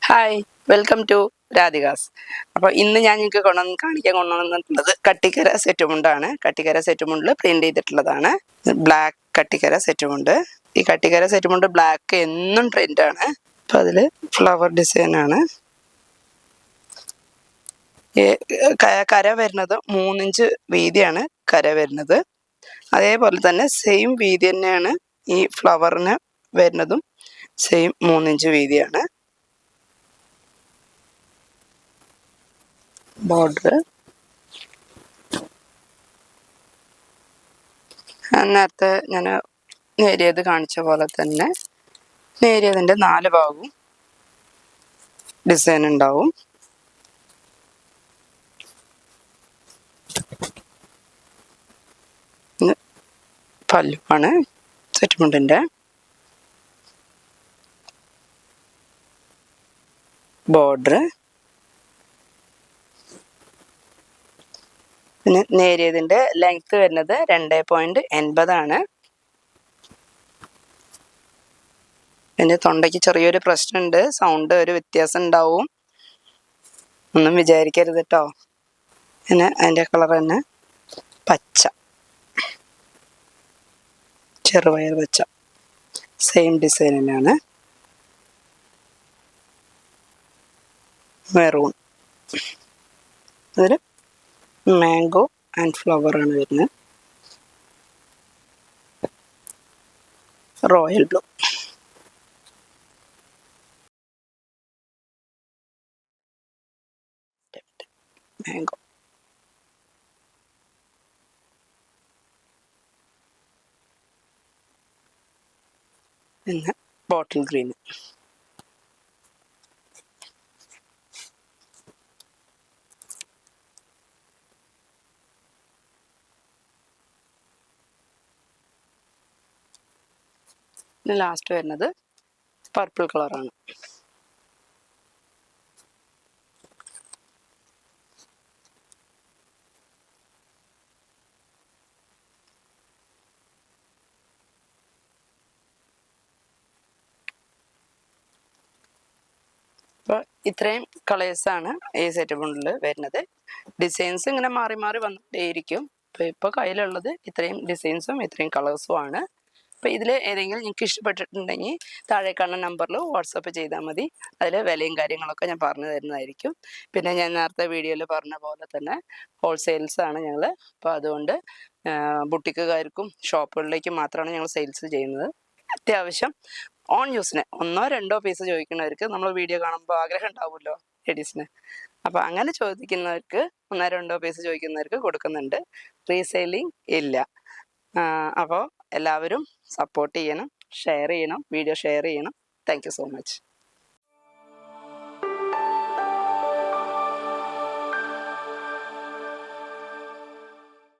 Hi, welcome to Radhika's. അപ്പോൾ ഇന്ന് ഞാൻ നിങ്ങൾക്ക് കാണിക്കാൻ കൊണ്ടുവന്നിട്ടുള്ളത് കട്ടിക്കര സെറ്റുമുണ്ടാണ്. കട്ടിക്കര സെറ്റുമുണ്ടിൽ പ്രിന്റ് ചെയ്തിട്ടുള്ളതാണ്. ബ്ലാക്ക് കട്ടിക്കര സെറ്റുമുണ്ട്. ഈ കട്ടിക്കര സെറ്റുമുണ്ട് ബ്ലാക്ക് എന്നും ട്രെൻഡാണ്. അപ്പോൾ അതിൽ ഫ്ലവർ ഡിസൈനാണ്. കര വരുന്നത് 3 ഇഞ്ച് വീതിയാണ് കര വരുന്നത്. അതേപോലെ തന്നെ സെയിം വീതി തന്നെയാണ് ഈ ഫ്ലവറിന് വരുന്നതും. Same 3 inch വീതിയാണ്. ബോർഡർ നേരത്തെ ഞാൻ നേരിയത് കാണിച്ച പോലെ തന്നെ നേരിയതിൻ്റെ 4 ഭാഗവും ഡിസൈൻ ഉണ്ടാവും. പല്ലുവാണ് സെറ്റുമുണ്ടിൻ്റെ. ബോർഡർ പിന്നെ നേരിയതിൻ്റെ ലെങ്ത് വരുന്നത് 2.80 ആണ്. പിന്നെ തൊണ്ടയ്ക്ക് ചെറിയൊരു പ്രശ്നമുണ്ട്, സൗണ്ട് ഒരു വ്യത്യാസം ഉണ്ടാവും, ഒന്നും വിചാരിക്കരുത് കേട്ടോ. പിന്നെ അതിൻ്റെ കളർ തന്നെ പച്ച, ചെറുപയർ പച്ച, സെയിം ഡിസൈൻ തന്നെയാണ്. മെറൂൺ, അതിൽ മാംഗോ ആൻഡ് ഫ്ലവർ ആണ് വരുന്നത്. റോയൽ ബ്ലൂ, മാംഗോ, പിന്നെ ബോട്ടിൽ ഗ്രീൻ. ലാസ്റ്റ് വരുന്നത് പർപ്പിൾ കളറാണ്. അപ്പോൾ ഇത്രയും കളേഴ്സാണ് ഈ സെറ്റ് മുണ്ടിൽ വരുന്നത്. ഡിസൈൻസ് ഇങ്ങനെ മാറി മാറി വന്നിട്ടേയിരിക്കും. ഇപ്പോൾ കയ്യിലുള്ളത് ഇത്രയും ഡിസൈൻസും ഇത്രയും കളേഴ്സും ആണ്. അപ്പോൾ ഇതിൽ ഏതെങ്കിലും നിങ്ങൾക്ക് ഇഷ്ടപ്പെട്ടിട്ടുണ്ടെങ്കിൽ താഴെ കാണുന്ന നമ്പറിൽ വാട്സപ്പ് ചെയ്താൽ മതി. അതിൽ വിലയും കാര്യങ്ങളൊക്കെ ഞാൻ പറഞ്ഞു തരുന്നതായിരിക്കും. പിന്നെ ഞാൻ നേരത്തെ വീഡിയോയിൽ പറഞ്ഞ പോലെ തന്നെ ഹോൾസെയിൽസാണ് ഞങ്ങൾ. അപ്പോൾ അതുകൊണ്ട് ബുട്ടിക്കുകാർക്കും ഷോപ്പുകളിലേക്കും മാത്രമാണ് ഞങ്ങൾ സെയിൽസ് ചെയ്യുന്നത്. അത്യാവശ്യം ഓൺ യൂസിന് 1-2 പീസ് ചോദിക്കുന്നവർക്ക് നമ്മൾ വീഡിയോ കാണുമ്പോൾ ആഗ്രഹം ഉണ്ടാവുമല്ലോ ലേഡീസിന്. അപ്പോൾ അങ്ങനെ ചോദിക്കുന്നവർക്ക് 1-2 പീസ് ചോദിക്കുന്നവർക്ക് കൊടുക്കുന്നുണ്ട്. റീസെയിലിംഗ് ഇല്ല. അപ്പോൾ എല്ലാവരും സപ്പോർട്ട് ചെയ്യണം, ഷെയർ ചെയ്യണം, വീഡിയോ ഷെയർ ചെയ്യണം. Thank you so much.